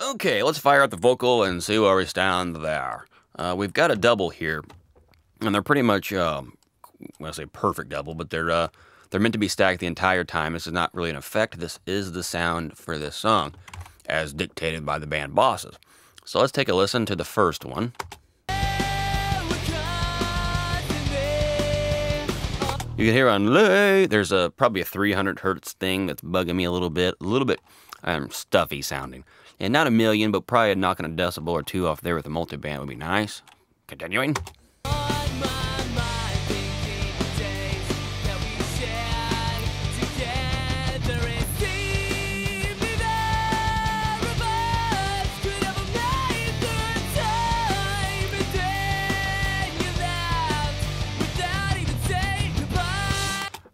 Okay, let's fire up the vocal and see where we stand there. We've got a double here, and they're pretty much, well, I say perfect double, but they're meant to be stacked the entire time. This is not really an effect. This is the sound for this song, as dictated by the band bosses. So let's take a listen to the first one. You can hear on lay, there's probably a 300 hertz thing that's bugging me a little bit stuffy sounding. And not a million, but probably knocking a decibel or two off there with a multiband would be nice. Continuing.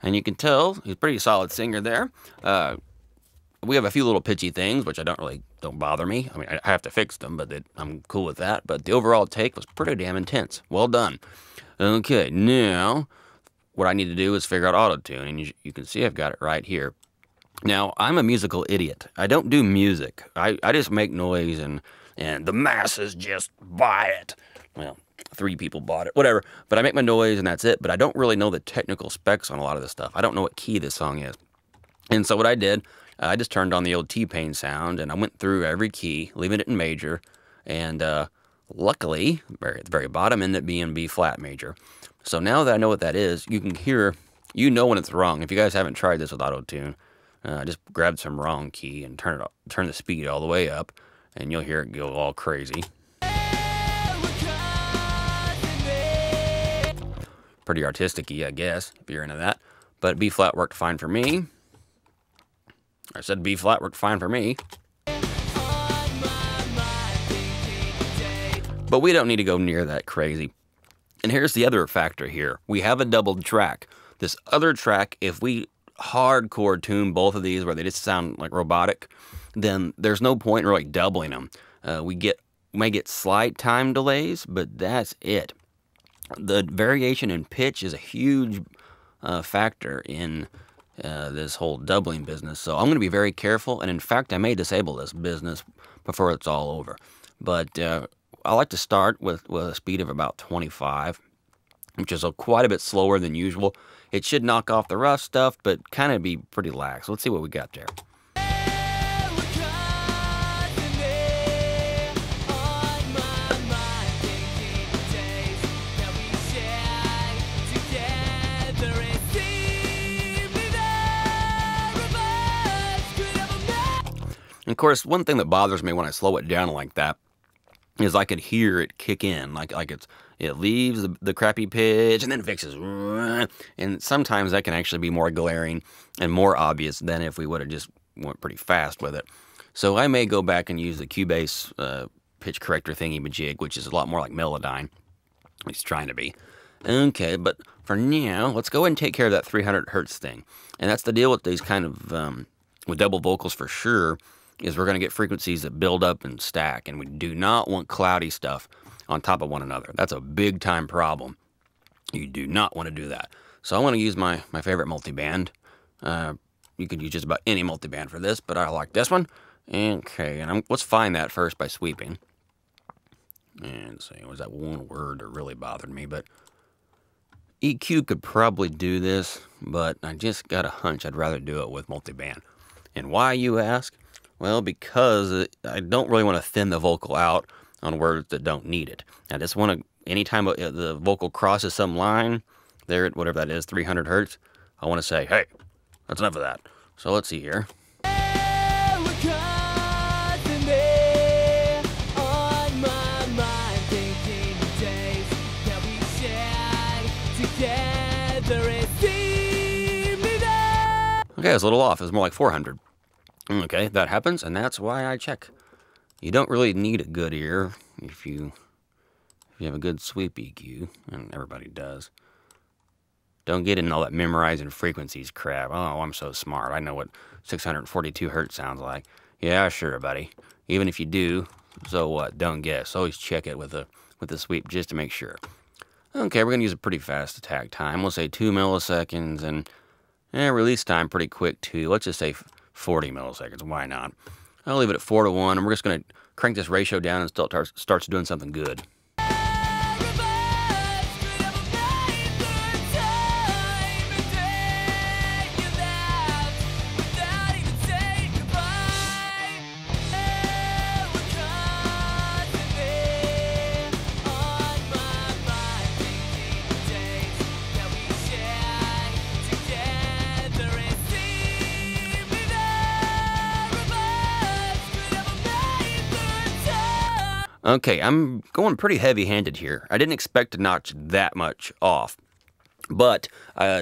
And you can tell he's a pretty solid singer there. We have a few little pitchy things, which don't bother me. I mean, I have to fix them, but I'm cool with that. But the overall take was pretty damn intense. Well done. Okay, now what I need to do is figure out auto-tune, and you can see I've got it right here. Now, I'm a musical idiot. I don't do music. I just make noise, and the masses just buy it. Well, 3 people bought it, whatever. But I make my noise, and that's it. But I don't really know the technical specs on a lot of this stuff. I don't know what key this song is. And so what I did, I just turned on the old T-Pain sound, and I went through every key, leaving it in major. And luckily, at the very bottom, ended up being B flat major. So now that I know what that is, you can hear, when it's wrong. If you guys haven't tried this with auto-tune, just grab some wrong key and turn the speed all the way up, and you'll hear it go all crazy. Pretty artistic-y, I guess, if you're into that. But B flat worked fine for me. I said B flat worked fine for me. But we don't need to go near that crazy. And here's the other factor here. We have a doubled track. This other track, if we hardcore tune both of these where they just sound like robotic, then there's no point in really doubling them. We may get slight time delays, but that's it. The variation in pitch is a huge factor in this whole doubling business. So I'm going to be very careful, and in fact, I may disable this business before it's all over. But I like to start with a speed of about 25, which is quite a bit slower than usual. It should knock off the rough stuff, but kind of be pretty lax. Let's see what we got there. And of course, one thing that bothers me when I slow it down like that is I could hear it kick in, like it leaves the crappy pitch and then fixes. And sometimes that can actually be more glaring and more obvious than if we would have just went pretty fast with it. So I may go back and use the Cubase pitch corrector thingy-majig, which is a lot more like Melodyne. It's trying to be. Okay, but for now, let's go ahead and take care of that 300 hertz thing. And that's the deal with these kind of, with double vocals for sure, is we're going to get frequencies that build up and stack, and we do not want cloudy stuff on top of one another. That's a big time problem. You do not want to do that. So I want to use my favorite multiband. You could use just about any multiband for this, but I like this one. Okay, and let's find that first by sweeping. And see, was that one word that really bothered me? But EQ could probably do this, but I just got a hunch I'd rather do it with multiband. And why, you ask? Well, because I don't really want to thin the vocal out on words that don't need it. I just want to, anytime the vocal crosses some line, there, whatever that is, 300 hertz, I want to say, hey, that's enough of that. So let's see here. Okay, it's a little off. It's more like 400. Okay, that happens, and that's why I check. You don't really need a good ear if you have a good sweep EQ, and everybody does. Don't get in all that memorizing frequencies crap. Oh, I'm so smart. I know what 642 hertz sounds like. Yeah, sure, buddy. Even if you do, so what? Don't guess. Always check it with the sweep just to make sure. Okay, we're going to use a pretty fast attack time. We'll say 2 milliseconds, and release time pretty quick, too. Let's just say 40 milliseconds. Why not? I'll leave it at 4-to-1, and we're just going to crank this ratio down until it starts doing something good. Okay, I'm going pretty heavy-handed here. I didn't expect to notch that much off, but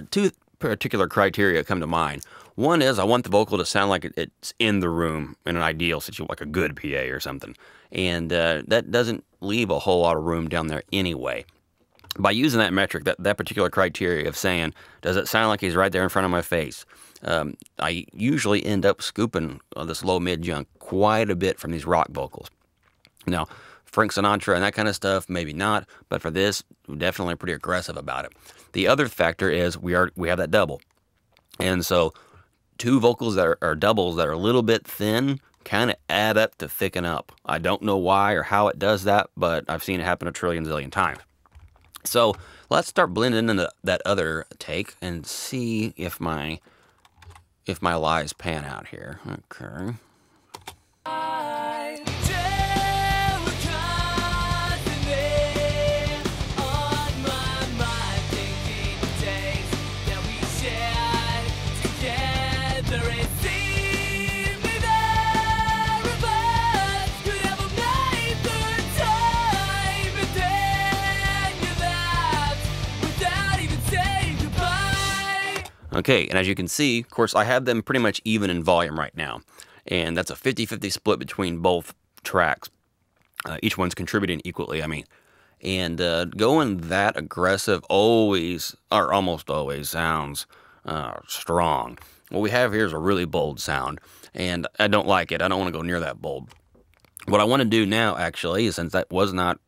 two particular criteria come to mind. One is I want the vocal to sound like it's in the room in an ideal situation, like a good PA or something, and that doesn't leave a whole lot of room down there anyway. By using that metric, that particular criteria of saying, does it sound like he's right there in front of my face? I usually end up scooping this low-mid junk quite a bit from these rock vocals. Now, Frank Sinatra and that kind of stuff, maybe not, but for this, we're definitely pretty aggressive about it. The other factor is we have that double. And so two vocals that are doubles that are a little bit thin kind of add up to thicken up. I don't know why or how it does that, but I've seen it happen a trillion zillion times. So let's start blending into that other take and see if my lies pan out here. Okay. Okay, and as you can see, of course, I have them pretty much even in volume right now. And that's a 50-50 split between both tracks. Each one's contributing equally, I mean. And going that aggressive always, or almost always, sounds strong. What we have here is a really bold sound, and I don't like it. I don't want to go near that bold. What I want to do now, actually, since that was not...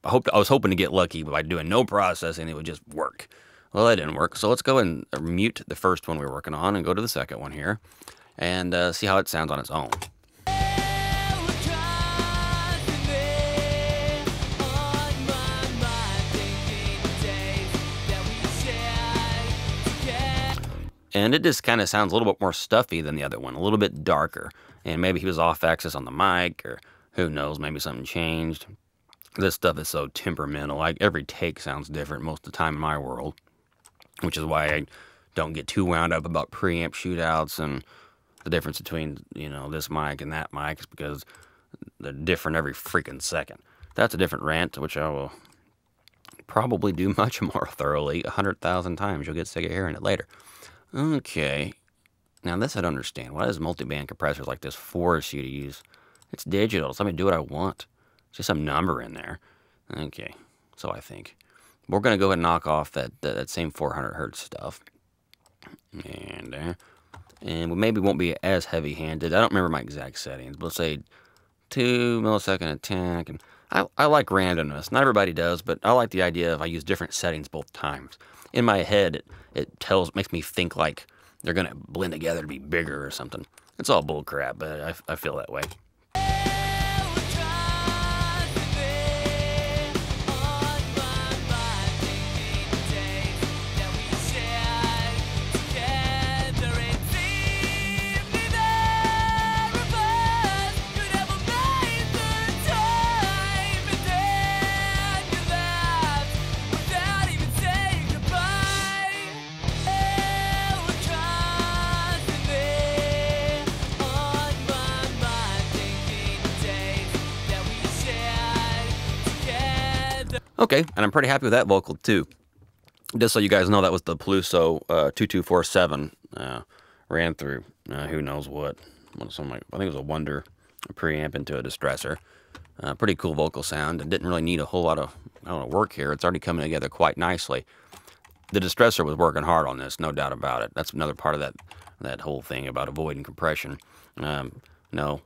I was hoping to get lucky by doing no processing, it would just work. Well, that didn't work, so let's go and mute the first one we were working on and go to the second one here and see how it sounds on its own. And it just kind of sounds a little bit more stuffy than the other one, a little bit darker. And maybe he was off axis on the mic, or who knows, maybe something changed. This stuff is so temperamental. Like, every take sounds different most of the time in my world, which is why I don't get too wound up about preamp shootouts and the difference between, you know, this mic and that mic, is because they're different every freaking second. That's a different rant, which I will probably do much more thoroughly 100,000 times. You'll get sick of hearing it later. Okay. Now this I don't understand. Why does multi-band compressors like this force you to use? It's digital. So let me do what I want. It's just some number in there. Okay. So I think. We're going to go ahead and knock off that same 400 hertz stuff. And we maybe won't be as heavy-handed. I don't remember my exact settings, but let's say 2 millisecond attack. And I like randomness. Not everybody does, but I like the idea of I use different settings both times. In my head, it makes me think like they're going to blend together to be bigger or something. It's all bull crap, but I feel that way. Okay, and I'm pretty happy with that vocal too. Just so you guys know, that was the Peluso 2247 ran through who knows what. I think it was a Wonder preamp into a distressor. Pretty cool vocal sound, and didn't really need a whole lot of work here. It's already coming together quite nicely. The distressor was working hard on this, no doubt about it. That's another part of that whole thing about avoiding compression. No,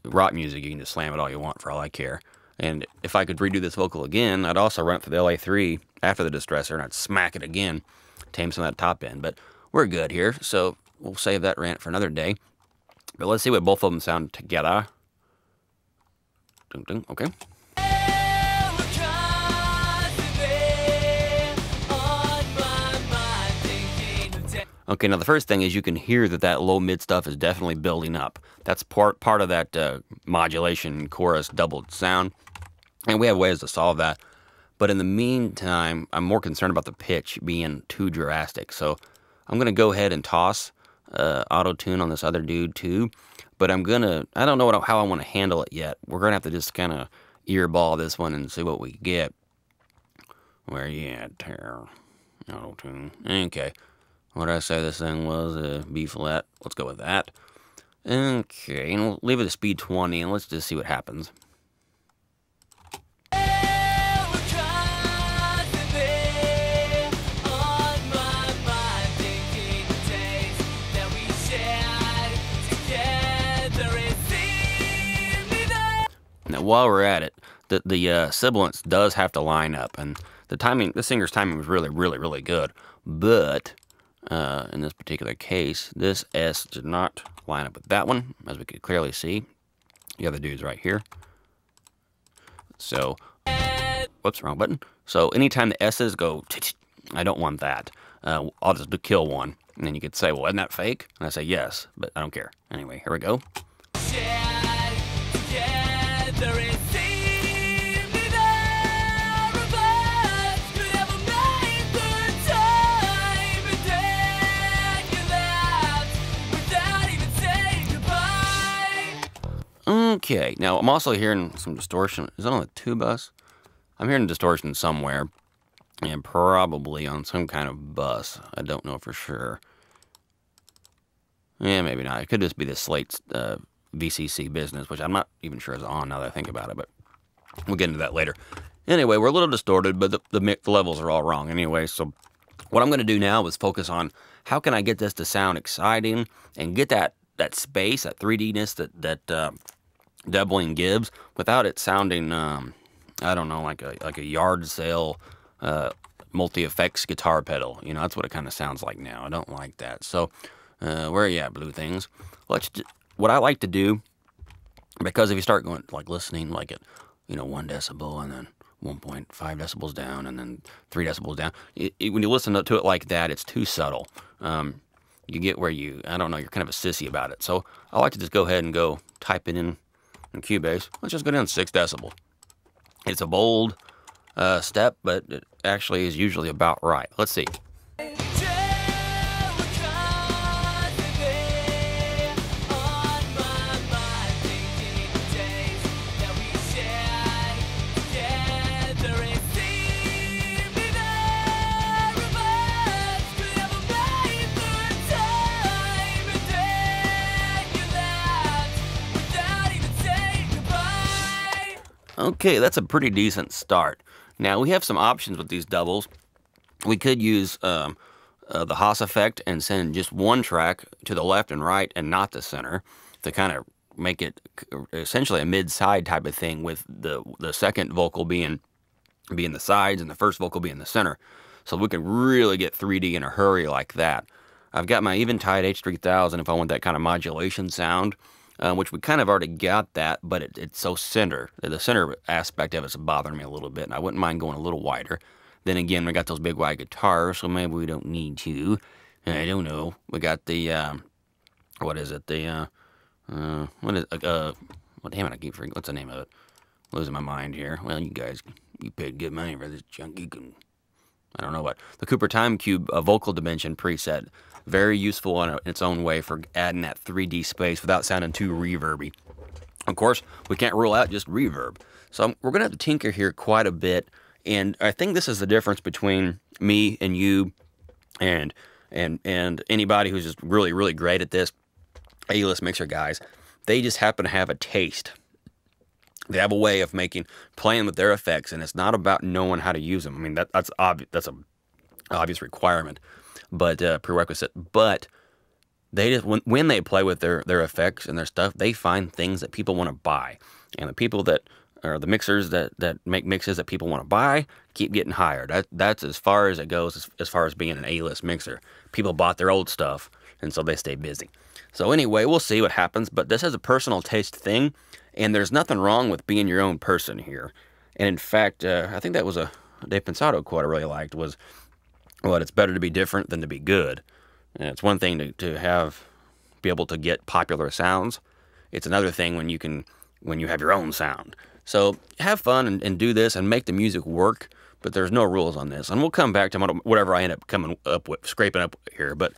rock music, you can just slam it all you want for all I care. And if I could redo this vocal again, I'd also run it for the LA3 after the distressor, and I'd smack it again, tame some of that top end. But we're good here, so we'll save that rant for another day. But let's see what both of them sound together. Dun, dun, okay. Okay, now the first thing is you can hear that low mid stuff is definitely building up. That's part of that modulation chorus doubled sound, and we have ways to solve that. But in the meantime, I'm more concerned about the pitch being too drastic. So I'm gonna go ahead and toss auto tune on this other dude too. But I don't know how I want to handle it yet. We're gonna have to just kind of earball this one and see what we get. Where you at, Terror? Auto tune. Okay. What did I say this thing was? B flat. Let's go with that. Okay, and we'll leave it at speed 20, and let's just see what happens. Now, while we're at it, the sibilance does have to line up, and the singer's timing was really, really, really good, but in this particular case, this S did not line up with that one, as we could clearly see. The other dude's right here. So, whoops, wrong button. So, anytime the S's go, I don't want that. I'll just kill one. And then you could say, well, isn't that fake? And I say, yes, but I don't care. Anyway, here we go. Okay, now I'm also hearing some distortion. Is that on the 2 bus? I'm hearing distortion somewhere, and probably on some kind of bus. I don't know for sure. Yeah, maybe not. It could just be the Slate's VCC business, which I'm not even sure is on now that I think about it, but we'll get into that later. Anyway, we're a little distorted, but the levels are all wrong anyway, so what I'm going to do now is focus on how can I get this to sound exciting and get that space, that 3D-ness that doubling gives without it sounding, I don't know, like a yard sale multi-effects guitar pedal. You know, that's what it kind of sounds like now. I don't like that. So, where are you at, Blue Things? What I like to do, because if you start going, like, listening, like at, 1 decibel and then 1.5 decibels down and then 3 decibels down, when you listen to it like that, it's too subtle. You get where I don't know, you're kind of a sissy about it. So I like to just go ahead and go type it in Cubase. Let's just go down 6 decibel. It's a bold step, but it actually is usually about right. Let's see. Okay, that's a pretty decent start. Now, we have some options with these doubles. We could use the Haas effect and send just one track to the left and right and not the center to kind of make it essentially a mid-side type of thing, with the second vocal being the sides and the first vocal being the center. So we can really get 3D in a hurry like that. I've got my Eventide H3000 if I want that kind of modulation sound. Which we kind of already got that, but it's so center. The center aspect of it's bothering me a little bit, and I wouldn't mind going a little wider. Then again, we got those big wide guitars, so maybe we don't need to. I don't know. We got the, what is it? The, damn it, I keep forgetting. What's the name of it? Losing my mind here. Well, you paid good money for this junk. You can, I don't know what. The Cooper Time Cube vocal dimension preset. Very useful in its own way for adding that 3D space without sounding too reverby. Of course, we can't rule out just reverb. So we're going to have to tinker here quite a bit. And I think this is the difference between me and you and anybody who's just really, really great at this. A-list mixer guys. They just happen to have a taste. They have a way of playing with their effects, and it's not about knowing how to use them. I mean, that's obvious. That's an obvious requirement. But prerequisite. But they just when they play with their effects and their stuff, they find things that people want to buy, and the people that are the mixers that make mixes that people want to buy keep getting hired. That's as far as it goes as far as being an A-list mixer. People bought their old stuff, and so they stay busy. So anyway, we'll see what happens. But this is a personal taste thing, And there's nothing wrong with being your own person here. And in fact, I think that was a Dave Pensado quote I really liked was, well, it's better to be different than to be good. And it's one thing to be able to get popular sounds. It's another thing when you have your own sound. So have fun and do this and make the music work, but there's no rules on this. And we'll come back to whatever I end up coming up with, scraping up here. But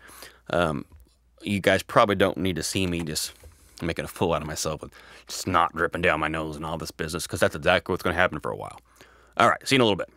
you guys probably don't need to see me just making a fool out of myself with snot dripping down my nose and all this business, because that's exactly what's going to happen for a while. All right, see you in a little bit.